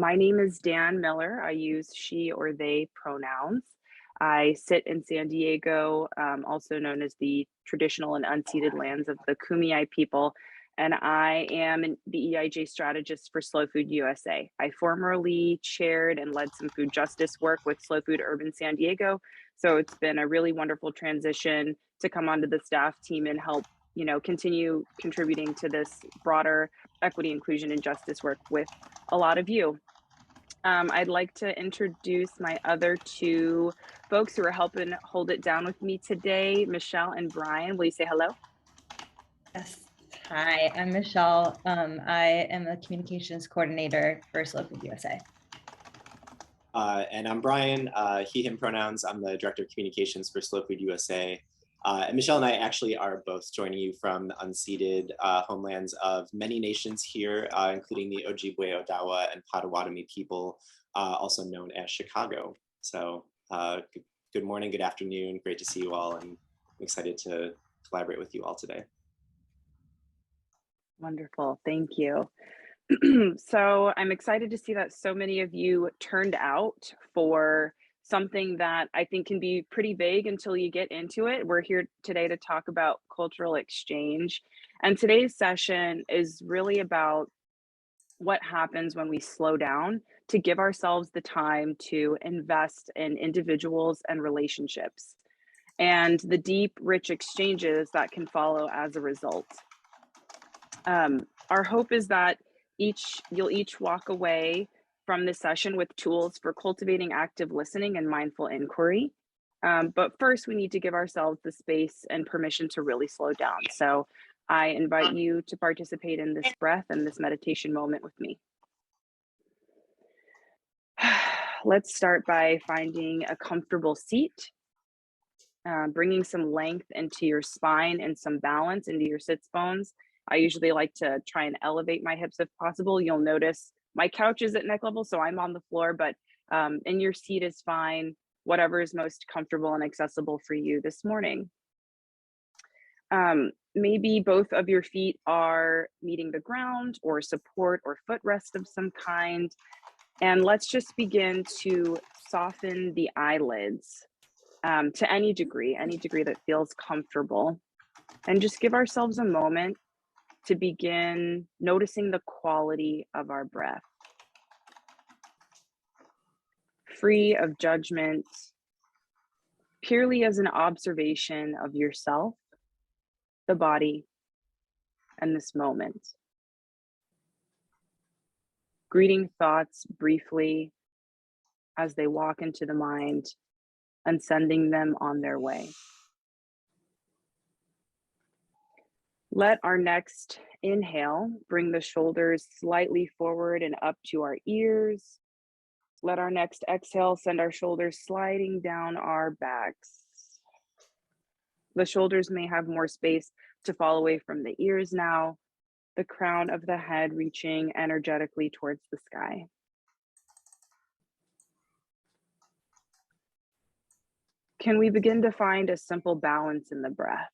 My name is Dan Miller. I use she or they pronouns. I sit in San Diego, also known as the traditional and unceded lands of the Kumeyaay people, and I am the EIJ strategist for Slow Food USA. I formerly chaired and led some food justice work with Slow Food Urban San Diego, so it's been a really wonderful transition to come onto the staff team and help, continue contributing to this broader equity, inclusion, and justice work with a lot of you. I'd like to introduce my other two folks who are helping hold it down with me today, Michelle and Brian. Will you say hello? Yes. Hi, I'm Michelle. I am a communications coordinator for Slow Food USA. And I'm Brian, he, him pronouns. I'm the director of communications for Slow Food USA. And Michelle and I actually are both joining you from the unceded homelands of many nations here, including the Ojibwe, Odawa, and Potawatomi people, also known as Chicago. So good morning, good afternoon. Great to see you all, and I'm excited to collaborate with you all today. Wonderful, thank you. So I'm excited to see that so many of you turned out for something that I think can be pretty vague until you get into it. We're here today to talk about cultural exchange. And today's session is really about what happens when we slow down to give ourselves the time to invest in individuals and relationships, and the deep, rich exchanges that can follow as a result. Our hope is that you'll each walk away from this session with tools for cultivating active listening and mindful inquiry. But first, we need to give ourselves the space and permission to really slow down. So I invite you to participate in this breath and this meditation moment with me. Let's start by finding a comfortable seat, bringing some length into your spine and some balance into your sits bones. I usually like to try and elevate my hips if possible. You'll notice my couch is at neck level, so I'm on the floor, but and your seat is fine, whatever is most comfortable and accessible for you this morning. Maybe both of your feet are meeting the ground, or support or footrest of some kind. And let's just begin to soften the eyelids to any degree that feels comfortable. And just give ourselves a moment to begin noticing the quality of our breath, free of judgment, purely as an observation of yourself, the body, and this moment. Greeting thoughts briefly as they walk into the mind and sending them on their way. Let our next inhale bring the shoulders slightly forward and up to our ears. Let our next exhale send our shoulders sliding down our backs. The shoulders may have more space to fall away from the ears now, the crown of the head reaching energetically towards the sky. Can we begin to find a simple balance in the breath,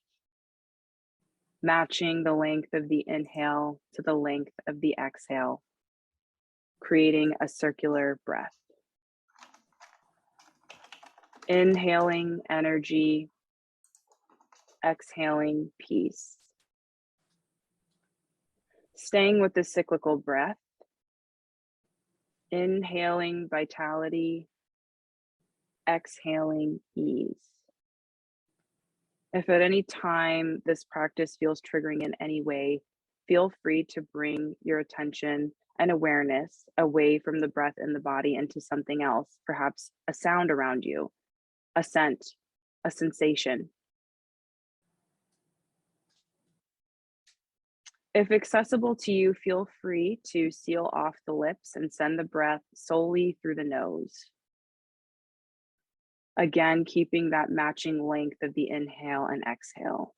matching the length of the inhale to the length of the exhale, creating a circular breath. Inhaling energy, exhaling peace. Staying with the cyclical breath, inhaling vitality, exhaling ease. If at any time this practice feels triggering in any way, feel free to bring your attention and awareness away from the breath in the body into something else, perhaps a sound around you, a scent, a sensation. If accessible to you, feel free to seal off the lips and send the breath solely through the nose. Again, keeping that matching length of the inhale and exhale.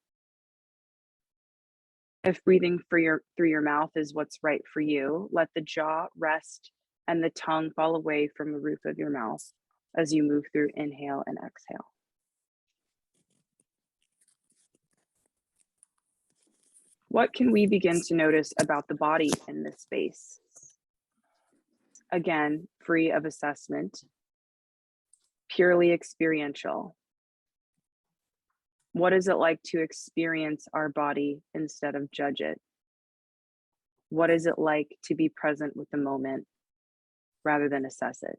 If breathing through your mouth is what's right for you, let the jaw rest and the tongue fall away from the roof of your mouth as you move through inhale and exhale. What can we begin to notice about the body in this space? Again, free of assessment, purely experiential. What is it like to experience our body instead of judge it? What is it like to be present with the moment rather than assess it?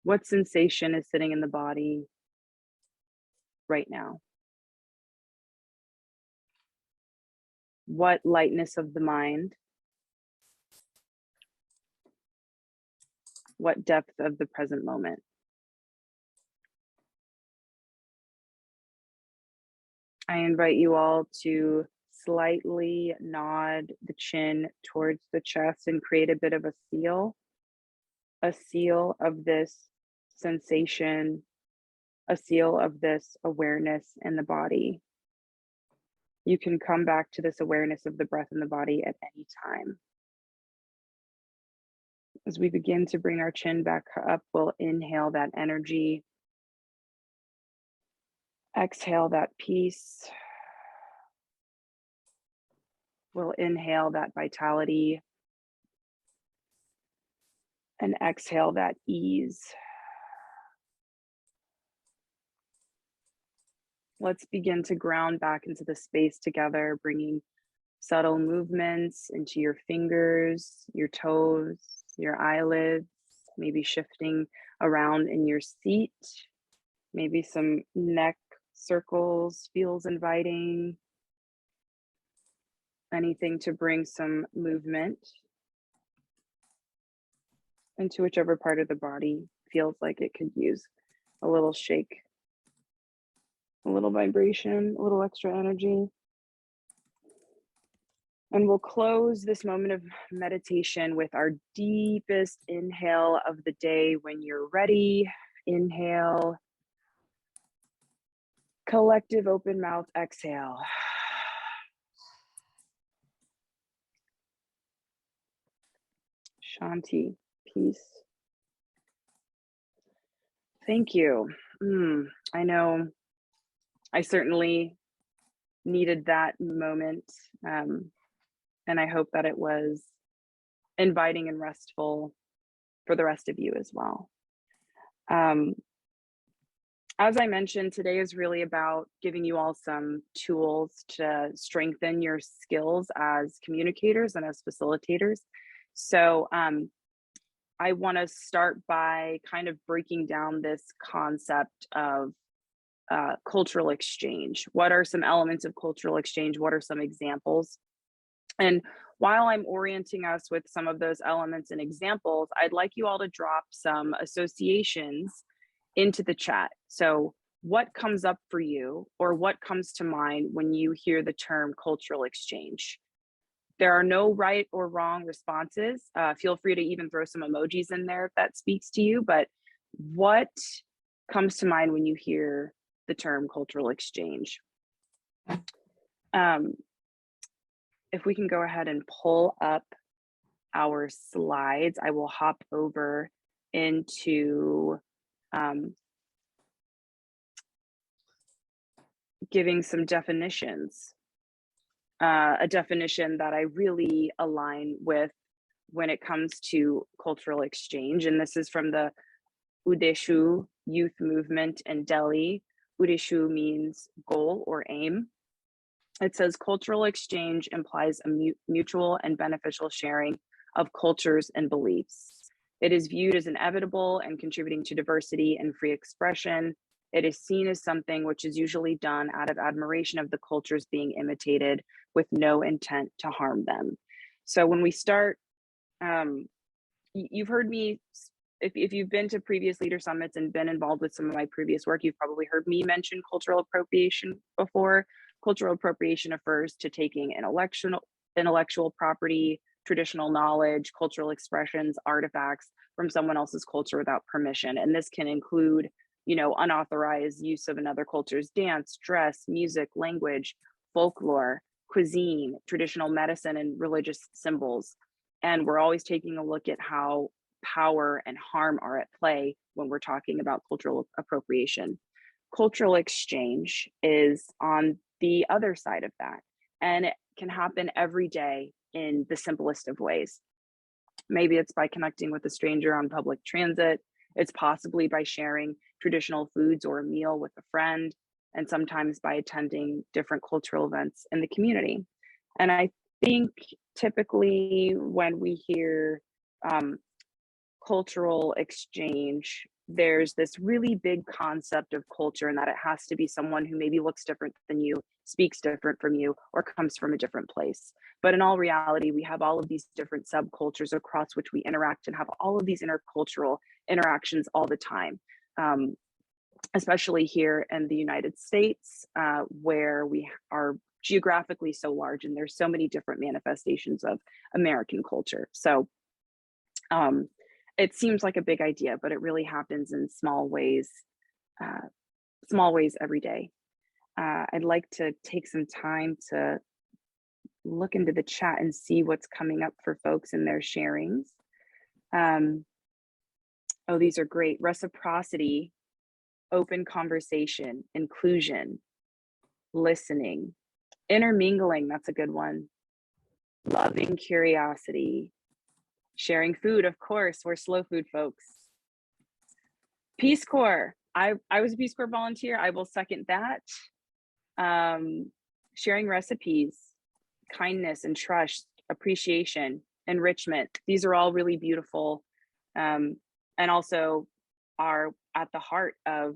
What sensation is sitting in the body right now? What lightness of the mind? What depth of the present moment? I invite you all to slightly nod the chin towards the chest and create a bit of a seal of this sensation, a seal of this awareness in the body. You can come back to this awareness of the breath in the body at any time. As we begin to bring our chin back up, we'll inhale that energy. Exhale that peace. We'll inhale that vitality and exhale that ease. Let's begin to ground back into the space together, bringing subtle movements into your fingers, your toes, your eyelids, maybe shifting around in your seat. Maybe some neck circles feels inviting. Anything to bring some movement into whichever part of the body feels like it could use a little shake, a little vibration, a little extra energy. And we'll close this moment of meditation with our deepest inhale of the day. When you're ready, inhale. Collective open mouth exhale. Shanti, peace. Thank you. I know I certainly needed that moment. And I hope that it was inviting and restful for the rest of you as well. As I mentioned, today is really about giving you all some tools to strengthen your skills as communicators and as facilitators. So I want to start by kind of breaking down this concept of cultural exchange. What are some elements of cultural exchange? What are some examples? And while I'm orienting us with some of those elements and examples, I'd like you all to drop some associations into the chat. So what comes up for you, or what comes to mind when you hear the term cultural exchange? There are no right or wrong responses. Feel free to even throw some emojis in there if that speaks to you, but what comes to mind when you hear the term cultural exchange? If we can go ahead and pull up our slides, I will hop over into giving some definitions. A definition that I really align with when it comes to cultural exchange. And this is from the Udeshu youth movement in Delhi. Udeshu means goal or aim. It says cultural exchange implies a mutual and beneficial sharing of cultures and beliefs. It is viewed as inevitable and contributing to diversity and free expression. It is seen as something which is usually done out of admiration of the cultures being imitated with no intent to harm them. So when we start, you've heard me, if you've been to previous leader summits and been involved with some of my previous work, you've probably heard me mention cultural appropriation before. Cultural appropriation refers to taking intellectual property, traditional knowledge, cultural expressions, artifacts from someone else's culture without permission. And this can include, unauthorized use of another culture's dance, dress, music, language, folklore, cuisine, traditional medicine, and religious symbols. And we're always taking a look at how power and harm are at play when we're talking about cultural appropriation. cultural exchange is on the other side of that. And it can happen every day in the simplest of ways. Maybe it's by connecting with a stranger on public transit. It's possibly by sharing traditional foods or a meal with a friend, and sometimes by attending different cultural events in the community. And I think typically when we hear um, cultural exchange, there's this really big concept of culture, and that it has to be someone who maybe looks different than you, speaks different from you, or comes from a different place. But in all reality, we have all of these different subcultures across which we interact and have all of these intercultural interactions all the time. Especially here in the United States, where we are geographically so large and there's so many different manifestations of American culture. So it seems like a big idea, but it really happens in small ways every day. I'd like to take some time to look into the chat and see what's coming up for folks in their sharings. Oh, these are great. Reciprocity, open conversation, inclusion, listening, intermingling, that's a good one. Loving curiosity, sharing food, of course, we're slow food folks. Peace Corps, I was a Peace Corps volunteer, I will second that. Sharing recipes, kindness and trust, appreciation, enrichment, these are all really beautiful, and also are at the heart of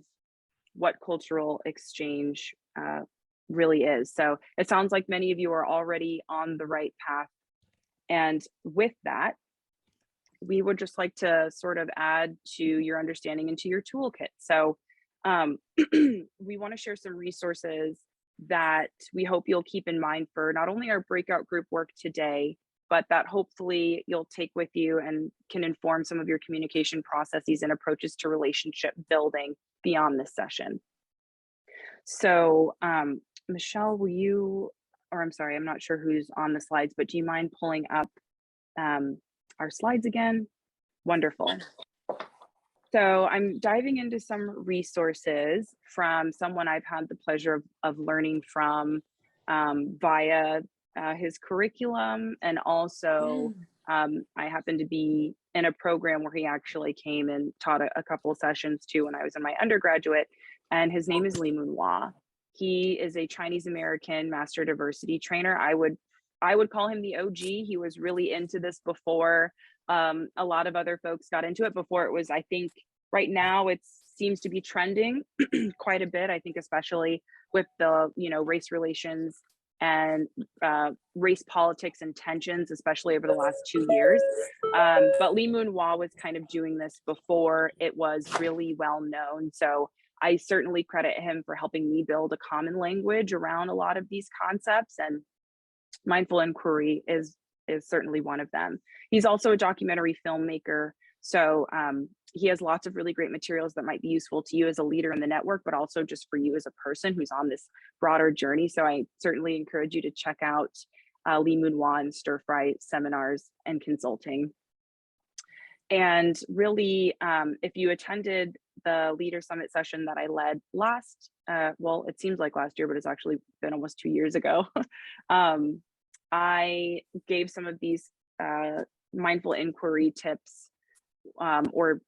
what cultural exchange really is. So it sounds like many of you are already on the right path. And with that, we would just like to sort of add to your understanding into your toolkit. So we want to share some resources that we hope you'll keep in mind for not only our breakout group work today, but that hopefully you'll take with you and can inform some of your communication processes and approaches to relationship building beyond this session. So Michelle, will you, or I'm sorry, I'm not sure who's on the slides, but do you mind pulling up our slides again? Wonderful. So I'm diving into some resources from someone I've had the pleasure of learning from via his curriculum, and also I happen to be in a program where he actually came and taught a couple of sessions too when I was in my undergraduate, and his name is Lee Moon. He is a Chinese American master diversity trainer. I would call him the OG. He was really into this before a lot of other folks got into it, before it was, I think right now it seems to be trending quite a bit. I think especially with the, race relations and race politics and tensions, especially over the last 2 years. But Lee Moon was kind of doing this before it was really well known. So I certainly credit him for helping me build a common language around a lot of these concepts, and mindful inquiry is certainly one of them. He's also a documentary filmmaker, so he has lots of really great materials that might be useful to you as a leader in the network, but also just for you as a person who's on this broader journey. So I certainly encourage you to check out Lee Moon and Stir Fry seminars and consulting. And really, if you attended the Leader Summit session that I led last, well, it seems like last year, but it's actually been almost 2 years ago. I gave some of these mindful inquiry tips or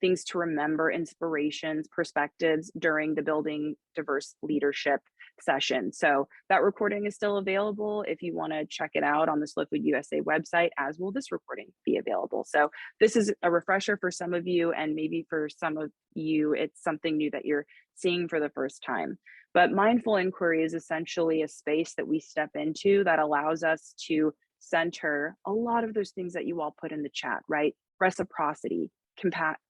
things to remember, inspirations, perspectives during the Building Diverse Leadership session. So that recording is still available if you want to check it out on the Slow Food USA website, as will this recording be available. So this is a refresher for some of you, and maybe for some of you, it's something new that you're seeing for the first time. But mindful inquiry is essentially a space that we step into that allows us to center a lot of those things that you all put in the chat, right? Reciprocity,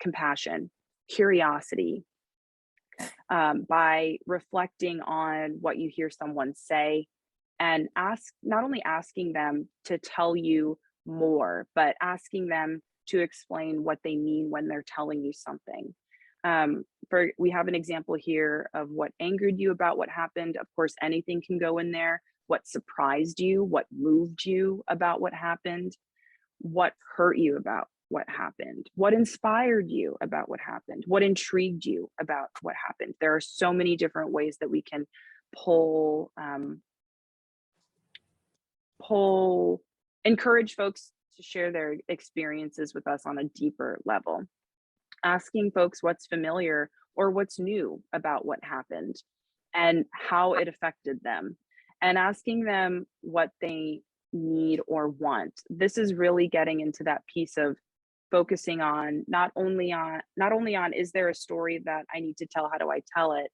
compassion, curiosity, by reflecting on what you hear someone say, and not only asking them to tell you more, but asking them to explain what they mean when they're telling you something. We have an example here of what angered you about what happened. Of course, anything can go in there. What surprised you, what moved you about what happened, what hurt you about what happened? What inspired you about what happened? What intrigued you about what happened? There are so many different ways that we can pull, pull, encourage folks to share their experiences with us on a deeper level. Asking folks what's familiar or what's new about what happened and how it affected them, and asking them what they need or want. This is really getting into that piece of focusing on not only on is there a story that I need to tell, how do I tell it?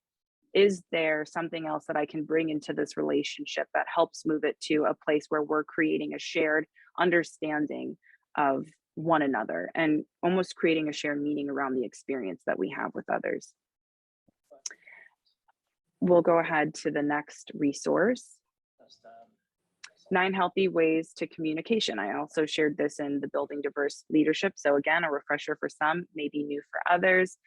Is there something else that I can bring into this relationship that helps move it to a place where we're creating a shared understanding of one another and almost creating a shared meaning around the experience that we have with others. We'll go ahead to the next resource. 9 healthy ways to communication. I also shared this in the Building Diverse Leadership. So again, a refresher for some, maybe new for others.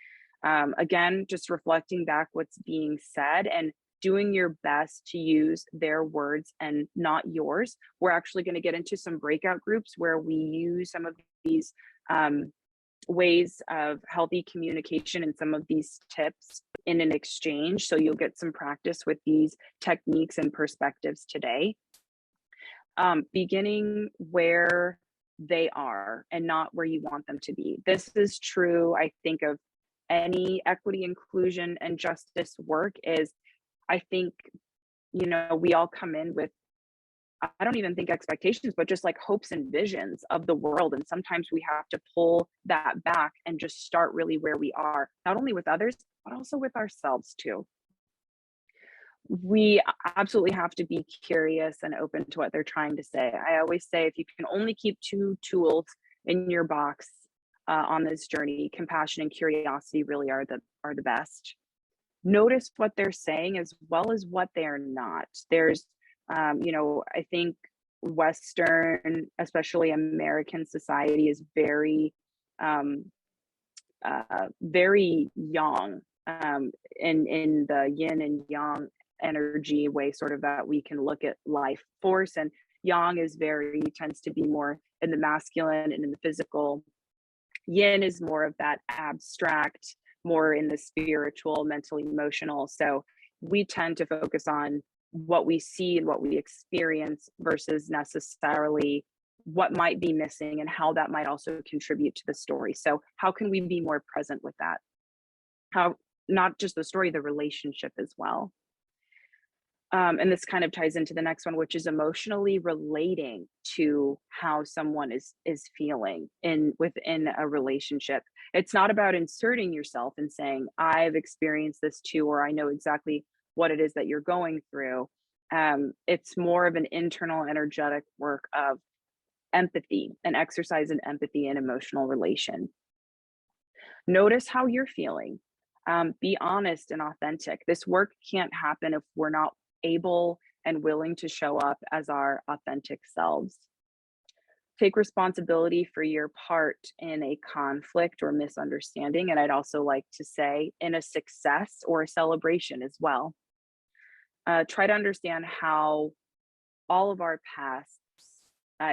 Again, just reflecting back what's being said and doing your best to use their words and not yours. We're actually going to get into some breakout groups where we use some of these ways of healthy communication and some of these tips in an exchange. So you'll get some practice with these techniques and perspectives today. Beginning where they are and not where you want them to be. This is true, I think, of any equity, inclusion, and justice work. Is I think, we all come in with, I don't even think expectations, but just like hopes and visions of the world. And sometimes we have to pull that back and just start really where we are, not only with others, but also with ourselves too. We absolutely have to be curious and open to what they're trying to say. I always say, if you can only keep 2 tools in your box on this journey, compassion and curiosity really are the best. Notice what they're saying as well as what they're not. There's, I think Western, especially American society is very, very yang in the yin and yang energy way, sort of, that we can look at life force, and yang is tends to be more in the masculine and in the physical. Yin is more of that abstract, more in the spiritual, mental, emotional. So we tend to focus on what we see and what we experience versus necessarily what might be missing and how that might also contribute to the story. So how can we be more present with that? How, not just the story, the relationship as well. And this kind of ties into the next one, which is emotionally relating to how someone is feeling within a relationship. It's not about inserting yourself and saying, I've experienced this too, or I know exactly what it is that you're going through. It's more of an internal energetic work of empathy, an exercise in empathy and emotional relation. Notice how you're feeling. Be honest and authentic. This work can't happen if we're not able and willing to show up as our authentic selves. Take responsibility for your part in a conflict or misunderstanding. And I'd also like to say in a success or a celebration as well. Try to understand how all of our pasts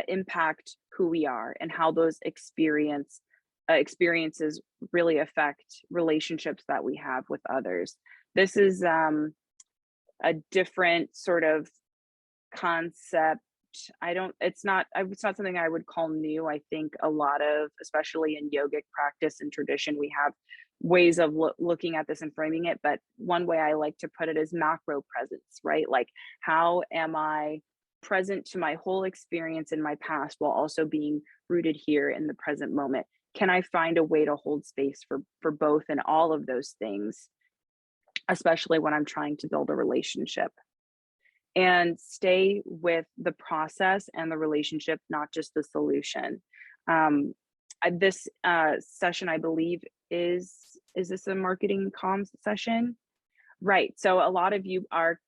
impact who we are and how those experiences really affect relationships that we have with others. This is a different sort of concept. It's not something I would call new. I think a lot of, especially in yogic practice and tradition, we have ways of looking at this and framing it. But one way I like to put it is macro presence, right? Like, how am I present to my whole experience in my past while also being rooted here in the present moment? Can I find a way to hold space for both and all of those things, especially when I'm trying to build a relationship? And stay with the process and the relationship, not just the solution. This session, I believe, is this a marketing comms session? Right. So a lot of you are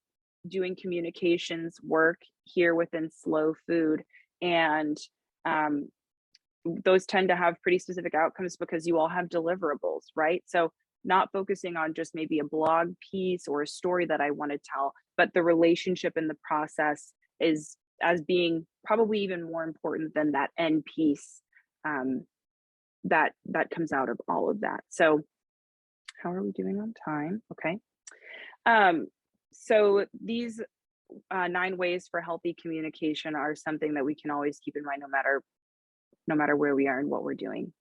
doing communications work here within Slow Food, and those tend to have pretty specific outcomes because you all have deliverables, right? So not focusing on just maybe a blog piece or a story that I want to tell, but the relationship in the process is as being probably even more important than that end piece that comes out of all of that. So how are we doing on time? Okay. So these 9 ways for healthy communication are something that we can always keep in mind no matter where we are and what we're doing.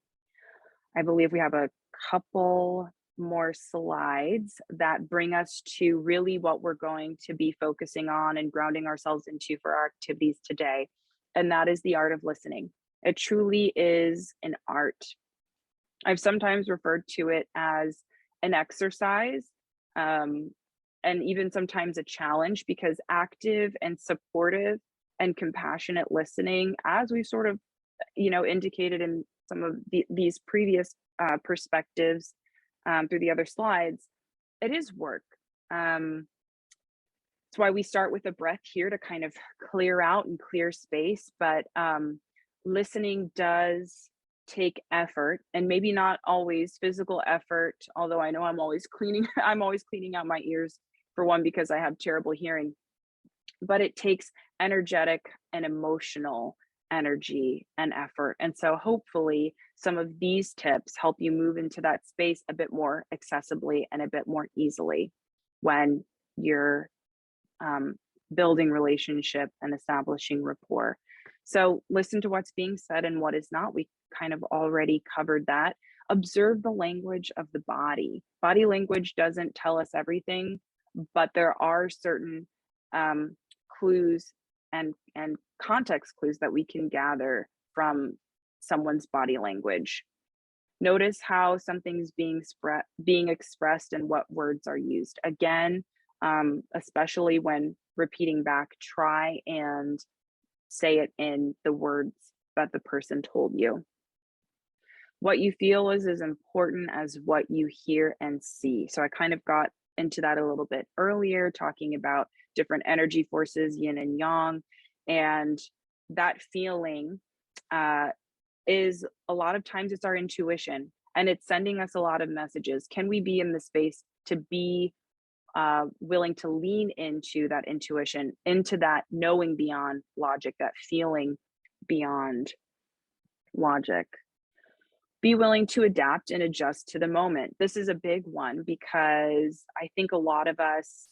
I believe we have a couple more slides that bring us to really what we're going to be focusing on and grounding ourselves into for our activities today. And that is the art of listening. It truly is an art. I've sometimes referred to it as an exercise, and even sometimes a challenge, because active and supportive and compassionate listening, as we've sort of, indicated in some of these previous perspectives through the other slides, it is work. That's why we start with a breath here to kind of clear out and clear space. But listening does take effort, and maybe not always physical effort, although I know I'm always cleaning out my ears, for one, because I have terrible hearing. But it takes energetic and emotional energy and effort. And so hopefully some of these tips help you move into that space a bit more accessibly and a bit more easily when you're building relationship and establishing rapport. So listen to what's being said and what is not. We kind of already covered that. Observe the language of the body. Body language doesn't tell us everything, but there are certain clues and context clues that we can gather from someone's body language. Notice how something's being expressed and what words are used. Again, especially when repeating back, try and say it in the words that the person told you. What you feel is as important as what you hear and see. So I kind of got into that a little bit earlier, talking about different energy forces, yin and yang. And that feeling is, a lot of times it's our intuition, and it's sending us a lot of messages. Can we be in the space to be willing to lean into that intuition, into that knowing beyond logic, that feeling beyond logic? Be willing to adapt and adjust to the moment. This is a big one, because I think a lot of us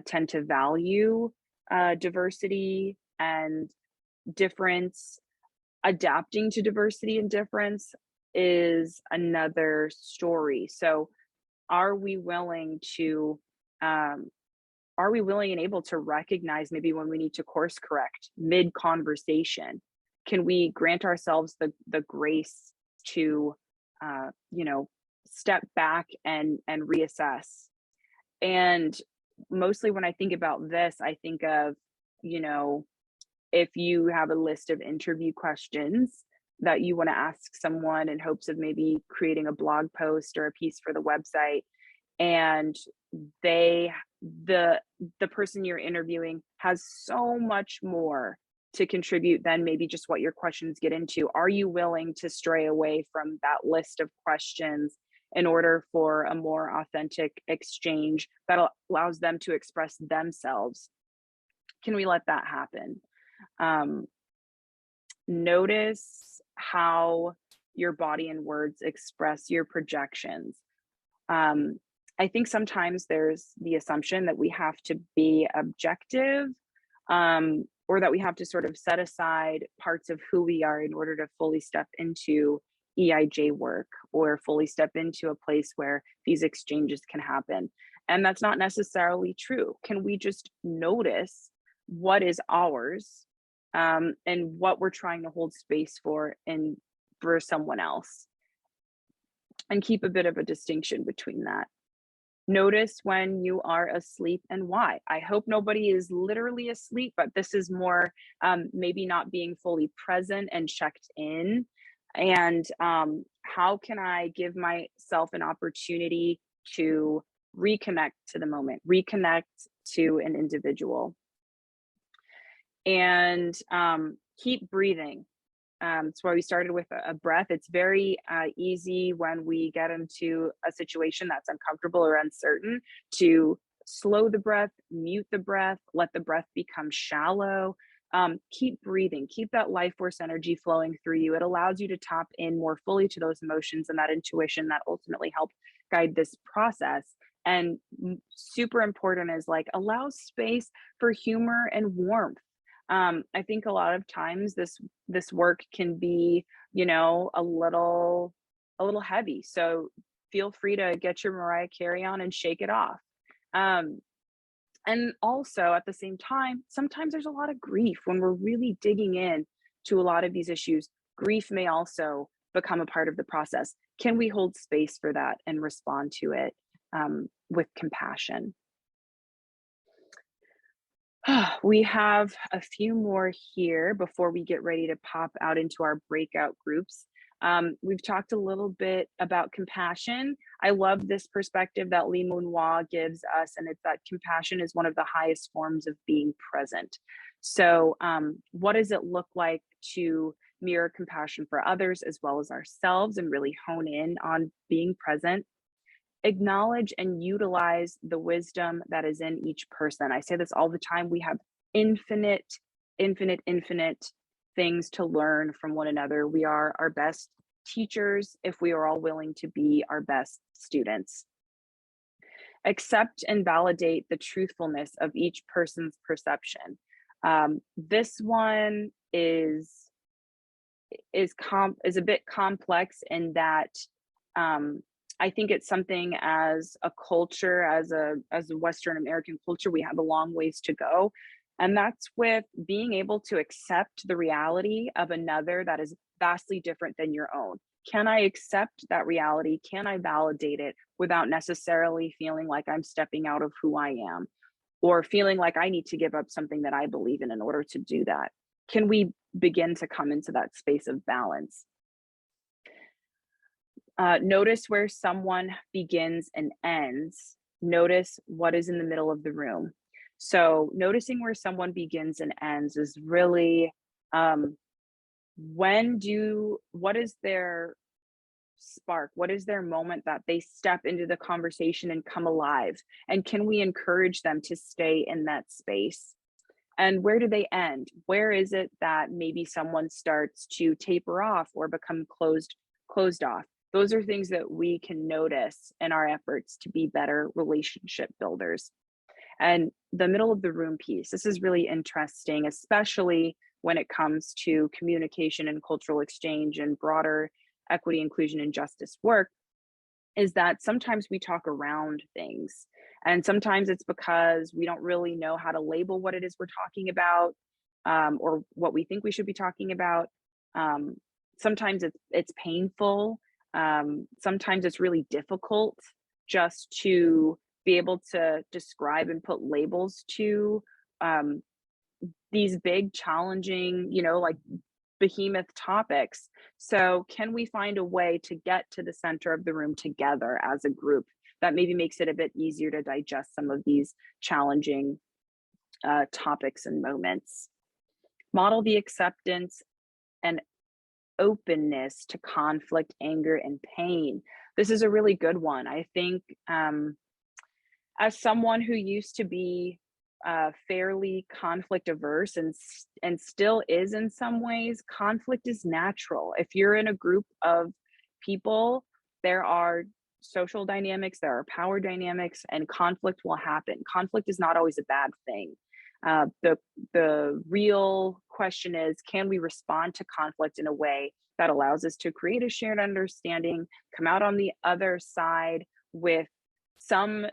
tend to value diversity and difference. Adapting to diversity and difference is another story. So are we willing and able to recognize maybe when we need to course correct mid conversation? Can we grant ourselves the grace to step back and reassess? And mostly when I think about this, I think of, if you have a list of interview questions that you want to ask someone in hopes of maybe creating a blog post or a piece for the website, and the person you're interviewing has so much more to contribute than maybe just what your questions get into, are you willing to stray away from that list of questions in order for a more authentic exchange that allows them to express themselves? Can we let that happen? Notice how your body and words express your projections. I think sometimes there's the assumption that we have to be objective, or that we have to sort of set aside parts of who we are in order to fully step into EIJ work, or fully step into a place where these exchanges can happen. And that's not necessarily true. Can we just notice what is ours, and what we're trying to hold space for someone else, and keep a bit of a distinction between that? Notice when you are asleep and why. I hope nobody is literally asleep, but this is more maybe not being fully present and checked in. And how can I give myself an opportunity to reconnect to the moment, reconnect to an individual? And keep breathing. That's why we started with a breath. It's very easy when we get into a situation that's uncomfortable or uncertain to slow the breath, mute the breath, let the breath become shallow. Keep breathing, keep that life force energy flowing through you. It allows you to tap in more fully to those emotions and that intuition that ultimately help guide this process. And super important is like allow space for humor and warmth. I think a lot of times this work can be, you know, a little heavy. So feel free to get your Mariah Carey on and shake it off. Um, and also at the same time, sometimes there's a lot of grief when we're really digging in to a lot of these issues. Grief may also become a part of the process. Can we hold space for that and respond to it with compassion? We have a few more here before we get ready to pop out into our breakout groups. We've talked a little bit about compassion. I love this perspective that Lee Moon-Hwa gives us, and it's that compassion is one of the highest forms of being present. So what does it look like to mirror compassion for others as well as ourselves and really hone in on being present? Acknowledge and utilize the wisdom that is in each person. I say this all the time. We have infinite, infinite things to learn from one another. We are our best teachers if we are all willing to be our best students. Accept and validate the truthfulness of each person's perception. This one is a bit complex in that I think it's something as a culture, as a Western American culture, we have a long ways to go. And that's with being able to accept the reality of another that is vastly different than your own. Can I accept that reality? Can I validate it without necessarily feeling like I'm stepping out of who I am or feeling like I need to give up something that I believe in order to do that? Can we begin to come into that space of balance? Notice where someone begins and ends. Notice what is in the middle of the room. So noticing where someone begins and ends is really what is their spark? What is their moment that they step into the conversation and come alive? And can we encourage them to stay in that space? And where do they end? Where is it that maybe someone starts to taper off or become closed off? Those are things that we can notice in our efforts to be better relationship builders. And the middle of the room piece, this is really interesting, especially when it comes to communication and cultural exchange and broader equity, inclusion, and justice work, is that sometimes we talk around things. And sometimes it's because we don't really know how to label what it is we're talking about or what we think we should be talking about. Sometimes it's painful. Sometimes it's really difficult just to be able to describe and put labels to these big, challenging, you know, like behemoth topics. So can we find a way to get to the center of the room together as a group that maybe makes it a bit easier to digest some of these challenging topics and moments? Model the acceptance and openness to conflict, anger, and pain. This is a really good one. I think as someone who used to be fairly conflict averse and still is in some ways, conflict is natural. If you're in a group of people, there are social dynamics, there are power dynamics, and conflict will happen. Conflict is not always a bad thing. The real question is, can we respond to conflict in a way that allows us to create a shared understanding, come out on the other side with some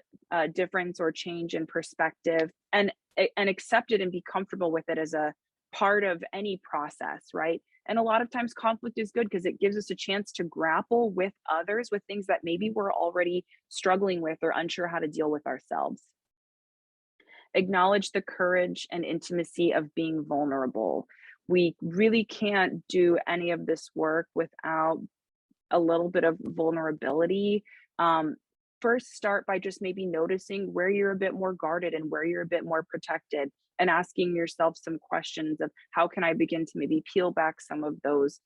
difference or change in perspective, and accept it and be comfortable with it as a part of any process, right? And a lot of times conflict is good because it gives us a chance to grapple with others with things that maybe we're already struggling with or unsure how to deal with ourselves. Acknowledge the courage and intimacy of being vulnerable. We really can't do any of this work without a little bit of vulnerability. First, start by just maybe noticing where you're a bit more guarded and where you're a bit more protected, and asking yourself some questions of how can I begin to maybe peel back some of those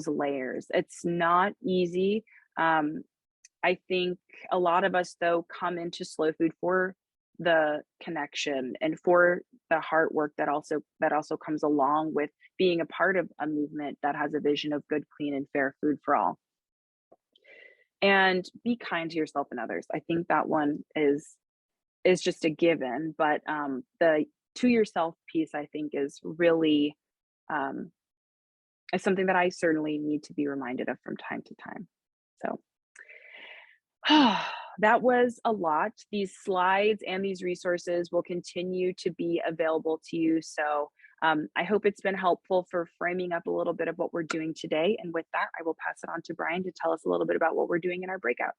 layers. It's not easy. I think a lot of us though come into slow food for the connection and for the heart work that also comes along with being a part of a movement that has a vision of good, clean, and fair food for all. And be kind to yourself and others. I think that one is just a given, but the to yourself piece I think is really um, is something that I certainly need to be reminded of from time to time. So that was a lot. These slides and these resources will continue to be available to you. So I hope it's been helpful for framing up a little bit of what we're doing today. And with that, I will pass it on to Brian to tell us a little bit about what we're doing in our breakouts.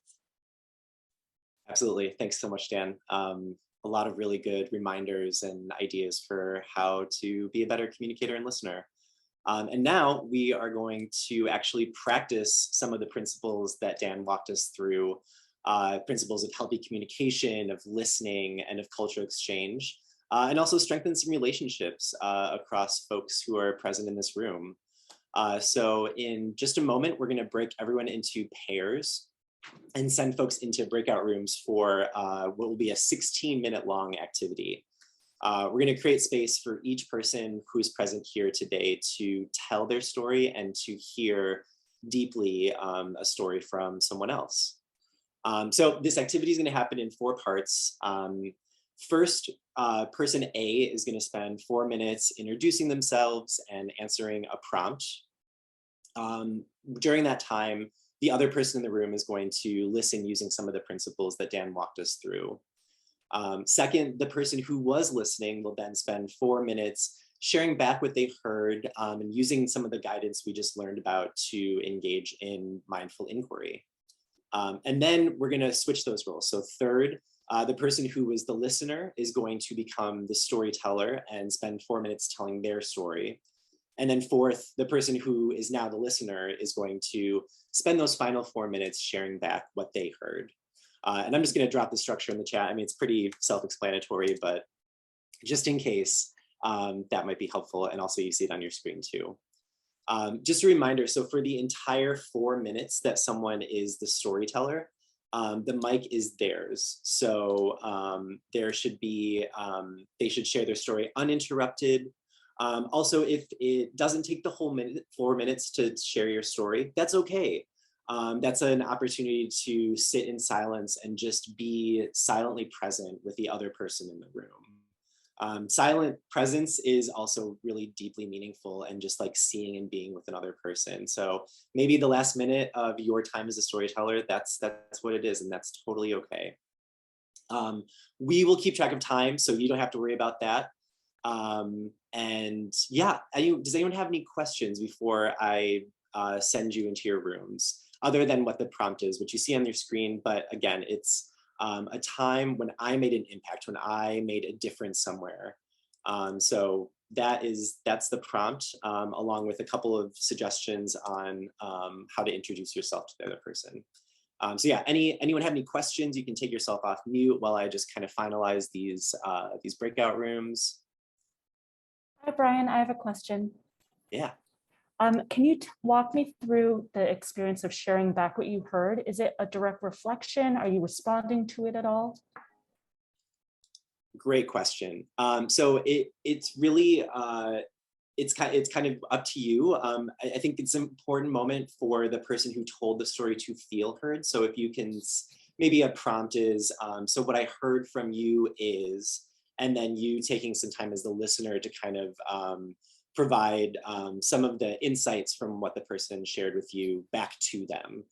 Absolutely. Thanks so much, Dan. A lot of really good reminders and ideas for how to be a better communicator and listener. And now we are going to actually practice some of the principles that Dan walked us through, principles of healthy communication, of listening, and of cultural exchange, and also strengthen some relationships across folks who are present in this room. So in just a moment, we're going to break everyone into pairs and send folks into breakout rooms for what will be a 16-minute long activity. We're going to create space for each person who's present here today to tell their story and to hear deeply a story from someone else. So this activity is going to happen in 4 parts. First, person A is going to spend 4 minutes introducing themselves and answering a prompt. During that time, the other person in the room is going to listen using some of the principles that Dan walked us through. Second, the person who was listening will then spend 4 minutes sharing back what they've heard and using some of the guidance we just learned about to engage in mindful inquiry. And then we're going to switch those roles. So third, the person who was the listener is going to become the storyteller and spend 4 minutes telling their story. And then fourth, the person who is now the listener is going to spend those final 4 minutes sharing back what they heard. And I'm just going to drop the structure in the chat. I mean, it's pretty self-explanatory, but just in case, that might be helpful. And also you see it on your screen too. Just a reminder, so for the entire 4 minutes that someone is the storyteller, the mic is theirs. So there should be, they should share their story uninterrupted. Also, if it doesn't take the whole 4 minutes to share your story, that's okay. That's an opportunity to sit in silence and just be silently present with the other person in the room. Silent presence is also really deeply meaningful and just like seeing and being with another person. So maybe the last minute of your time as a storyteller, that's what it is, and that's totally okay. We will keep track of time, so you don't have to worry about that. And yeah, does anyone have any questions before I send you into your rooms, other than what the prompt is, which you see on your screen? But again, it's a time when I made an impact, when I made a difference somewhere. So that's the prompt, along with a couple of suggestions on how to introduce yourself to the other person. So yeah, anyone have any questions? You can take yourself off mute while I just kind of finalize these breakout rooms. Hi, Brian, I have a question. Yeah. Can you walk me through the experience of sharing back what you heard? Is it a direct reflection? Are you responding to it at all? Great question. So it's really, it's kind of up to you. I think it's an important moment for the person who told the story to feel heard. So if you can, maybe a prompt is, so what I heard from you is, and then you taking some time as the listener to kind of provide some of the insights from what the person shared with you back to them.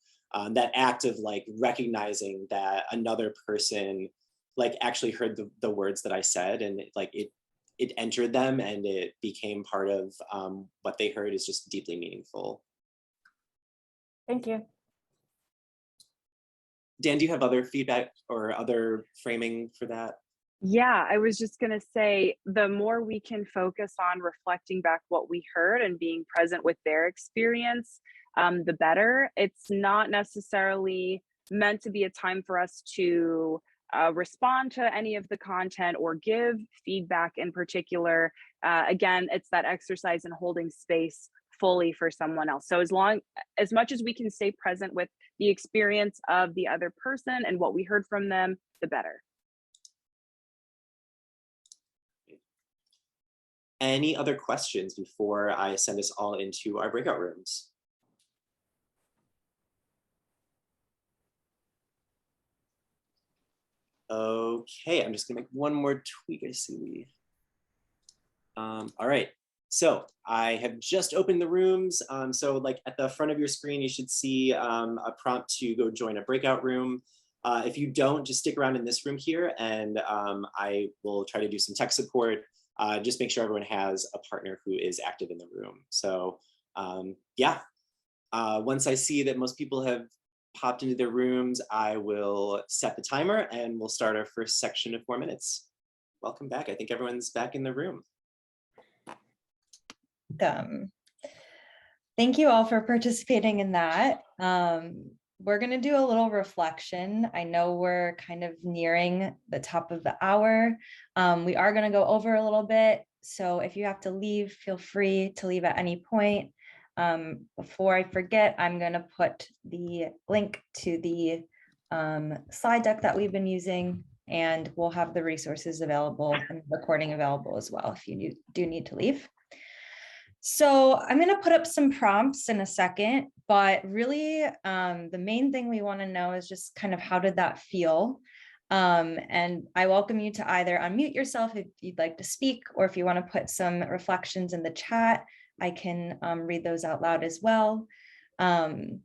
That act of like recognizing that another person like actually heard the words that I said, and it entered them and it became part of what they heard is just deeply meaningful. Thank you. Dan, do you have other feedback or other framing for that? Yeah, I was just going to say, the more we can focus on reflecting back what we heard and being present with their experience, the better. It's not necessarily meant to be a time for us to respond to any of the content or give feedback in particular. Again, it's that exercise in holding space fully for someone else. So as much as we can stay present with the experience of the other person and what we heard from them, the better. Any other questions before I send us all into our breakout rooms? Okay, I'm just gonna make one more tweak. I see we. All right, so I have just opened the rooms. So like at the front of your screen, you should see a prompt to go join a breakout room. If you don't, just stick around in this room here and I will try to do some tech support. Just make sure everyone has a partner who is active in the room. So yeah, once I see that most people have popped into their rooms, I will set the timer and we'll start our first section of 4 minutes. Welcome back. I think everyone's back in the room. Thank you all for participating in that. We're going to do a little reflection. I know we're kind of nearing the top of the hour. We are going to go over a little bit. So if you have to leave, feel free to leave at any point. Before I forget, I'm going to put the link to the slide deck that we've been using, and we'll have the resources available and the recording available as well if you do need to leave. So I'm going to put up some prompts in a second, but really the main thing we want to know is just kind of how did that feel? And I welcome you to either unmute yourself if you'd like to speak, or if you want to put some reflections in the chat, I can read those out loud as well. And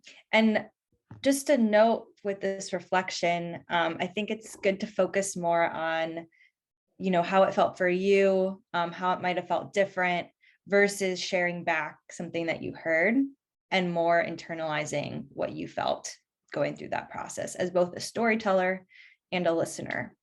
just a note with this reflection, I think it's good to focus more on, how it felt for you, how it might have felt different, versus sharing back something that you heard and more internalizing what you felt going through that process as both a storyteller and a listener.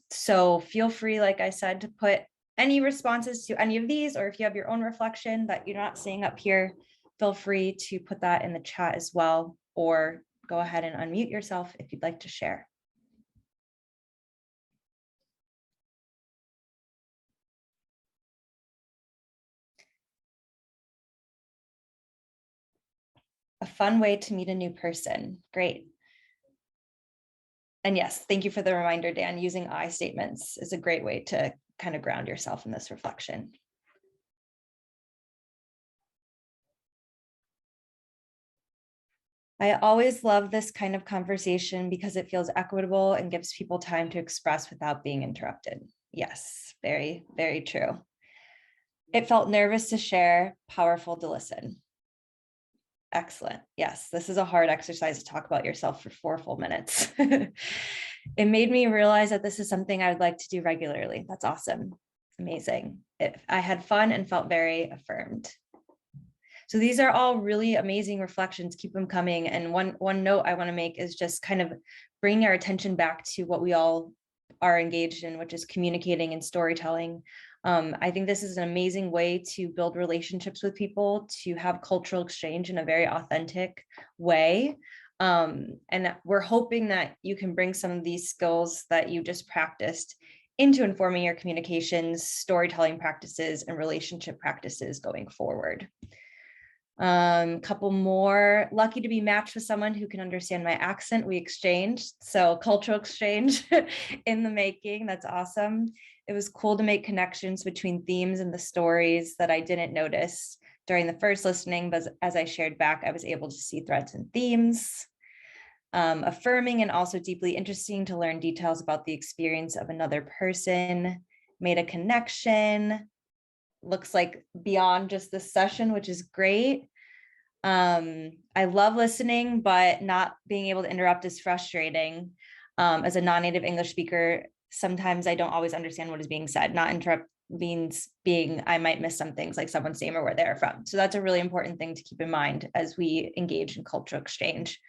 So feel free, like I said, to put any responses to any of these, or if you have your own reflection that you're not seeing up here, feel free to put that in the chat as well, or go ahead and unmute yourself if you'd like to share. A fun way to meet a new person. Great. And yes, thank you for the reminder, Dan. Using I statements is a great way to kind of ground yourself in this reflection. I always love this kind of conversation because it feels equitable and gives people time to express without being interrupted. Yes, very, very true. It felt nervous to share, powerful to listen. Excellent. Yes, this is a hard exercise to talk about yourself for 4 full minutes. It made me realize that this is something I would like to do regularly. That's awesome. Amazing. I had fun and felt very affirmed. So these are all really amazing reflections. Keep them coming. And one note I want to make is just kind of bringing our attention back to what we all are engaged in, which is communicating and storytelling. I think this is an amazing way to build relationships with people, to have cultural exchange in a very authentic way. And we're hoping that you can bring some of these skills that you just practiced into informing your communications, storytelling practices, and relationship practices going forward. Couple more. Lucky to be matched with someone who can understand my accent. We exchanged, so cultural exchange in the making. That's awesome. It was cool to make connections between themes and the stories that I didn't notice during the first listening, but as I shared back, I was able to see threads and themes. Affirming and also deeply interesting to learn details about the experience of another person. Made a connection. Looks like beyond just this session, which is great. I love listening, but not being able to interrupt is frustrating. As a non-native English speaker, sometimes I don't always understand what is being said. Not interrupt means I might miss some things like someone's name or where they're from. So that's a really important thing to keep in mind as we engage in cultural exchange.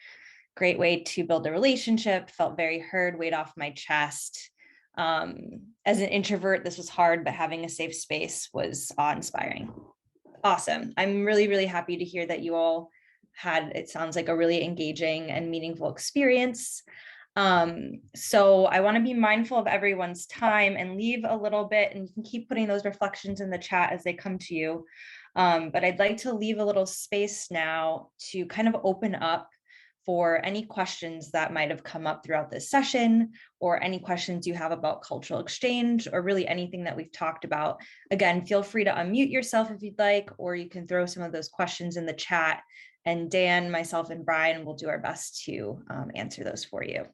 Great way to build a relationship, felt very heard, weight off my chest. As an introvert, this was hard, but having a safe space was awe-inspiring. Awesome. I'm really, really happy to hear that you all had, it sounds like, a really engaging and meaningful experience. So I want to be mindful of everyone's time and leave a little bit, and you can keep putting those reflections in the chat as they come to you. But I'd like to leave a little space now to kind of open up for any questions that might have come up throughout this session, or any questions you have about cultural exchange, or really anything that we've talked about. Again, feel free to unmute yourself if you'd like, or you can throw some of those questions in the chat, and Dan, myself, and Brian will do our best to answer those for you.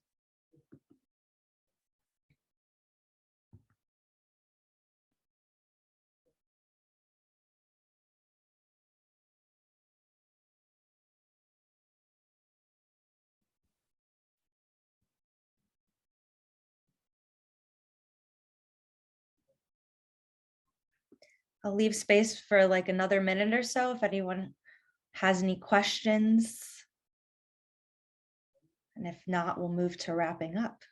I'll leave space for like another minute or so if anyone has any questions. And if not, we'll move to wrapping up.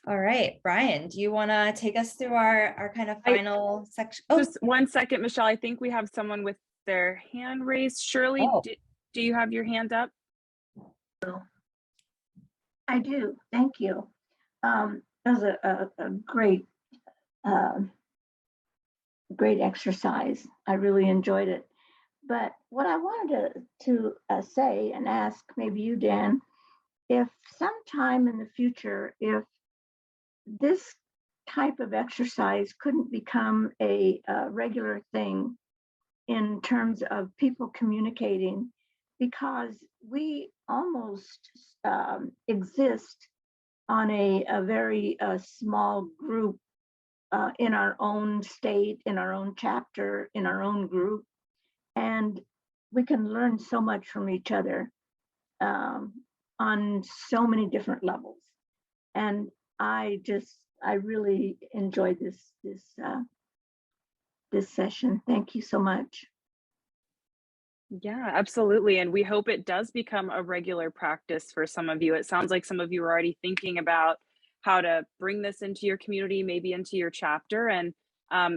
All right, Brian, do you want to take us through our kind of final section? Oh, just 1 second, Michelle. I think we have someone with their hand raised. Shirley, do you have your hand up? I do. Thank you. That was a great, great exercise. I really enjoyed it. But what I wanted to say and ask maybe you, Dan, if sometime in the future, if this type of exercise couldn't become a regular thing in terms of people communicating, because we almost exist on a very small group in our own state, in our own chapter, in our own group. And we can learn so much from each other on so many different levels. And I really enjoyed this session. Thank you so much. Yeah, absolutely. And we hope it does become a regular practice for some of you. It sounds like some of you are already thinking about how to bring this into your community, maybe into your chapter. And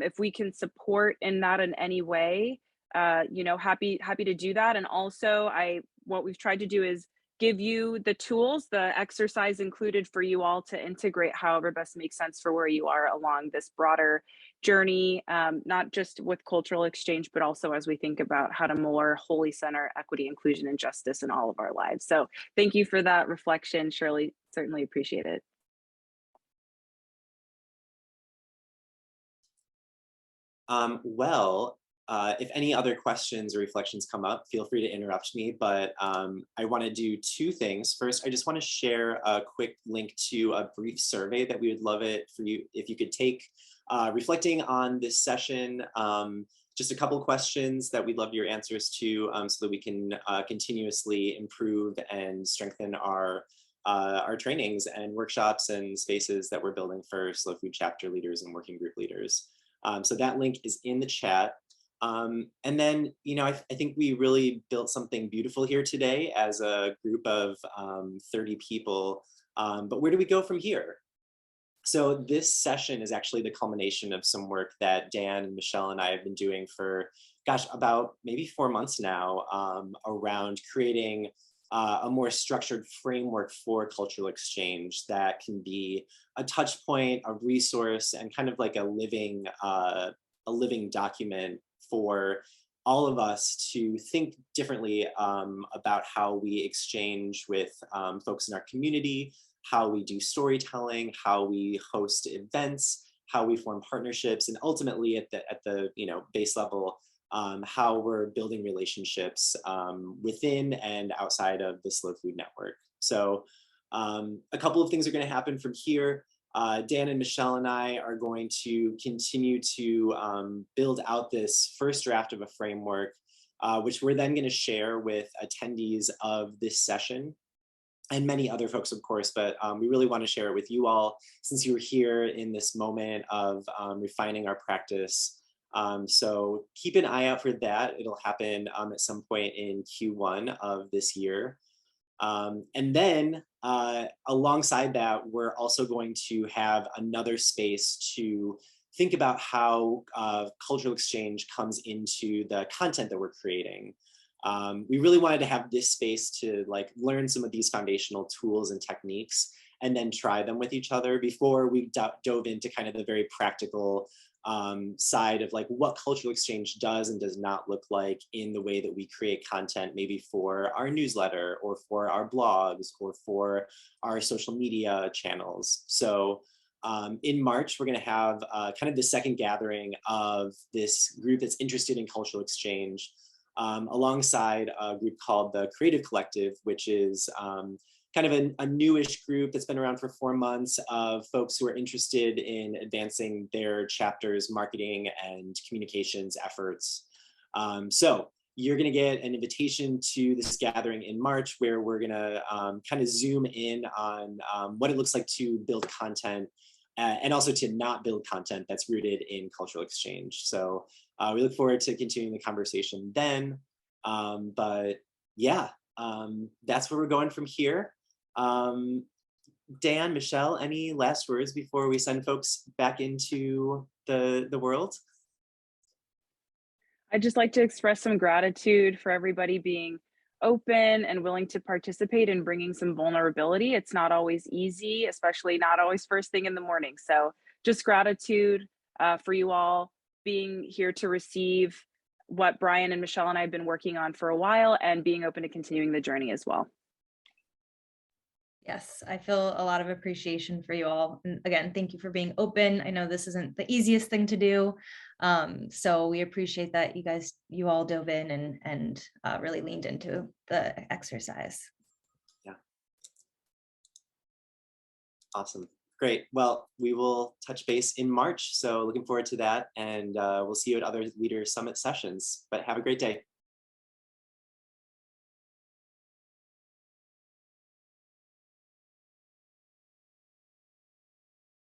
if we can support in that in any way, happy to do that. And also, what we've tried to do is give you the tools, the exercise included for you all to integrate however best makes sense for where you are along this broader journey, not just with cultural exchange, but also as we think about how to more wholly center equity, inclusion, and justice in all of our lives. So thank you for that reflection, Shirley. Certainly appreciate it. If any other questions or reflections come up, feel free to interrupt me, but I want to do two things. First, I just want to share a quick link to a brief survey that we would love it for you if you could take, reflecting on this session, just a couple questions that we'd love your answers to so that we can continuously improve and strengthen our trainings and workshops and spaces that we're building for Slow Food chapter leaders and working group leaders. So that link is in the chat. And then, I think we really built something beautiful here today as a group of 30 people. But where do we go from here? So this session is actually the culmination of some work that Dan and Michelle and I have been doing for, about maybe 4 months now, around creating a more structured framework for cultural exchange that can be a touch point, a resource, and kind of like a living document for all of us to think differently about how we exchange with folks in our community, how we do storytelling, how we host events, how we form partnerships, and ultimately at the base level, how we're building relationships within and outside of the Slow Food Network. So a couple of things are going to happen from here. Dan and Michelle and I are going to continue to build out this first draft of a framework, which we're then going to share with attendees of this session and many other folks, of course, but we really want to share it with you all since you're here in this moment of refining our practice. So keep an eye out for that. It'll happen at some point in Q1 of this year. And then alongside that, we're also going to have another space to think about how cultural exchange comes into the content that we're creating. we really wanted to have this space to like learn some of these foundational tools and techniques and then try them with each other before we dove into kind of the very practical side of like what cultural exchange does and does not look like in the way that we create content, maybe for our newsletter or for our blogs or for our social media channels. So in March, we're going to have kind of the second gathering of this group that's interested in cultural exchange alongside a group called the Creative Collective, which is kind of a newish group that's been around for 4 months of folks who are interested in advancing their chapter's marketing and communications efforts. So you're going to get an invitation to this gathering in March where we're going to kind of zoom in on what it looks like to build content and also to not build content that's rooted in cultural exchange. So we look forward to continuing the conversation then. But yeah, that's where we're going from here. Dan, Michelle, any last words before we send folks back into the world? I'd just like to express some gratitude for everybody being open and willing to participate in bringing some vulnerability. It's not always easy, especially not always first thing in the morning. So just gratitude for you all being here to receive what Brian and Michelle and I have been working on for a while and being open to continuing the journey as well. Yes, I feel a lot of appreciation for you all. And again, thank you for being open. I know this isn't the easiest thing to do. So we appreciate that you all dove in and really leaned into the exercise. Yeah. Awesome. Great. Well, we will touch base in March. So looking forward to that. And we'll see you at other Leader Summit sessions. But have a great day.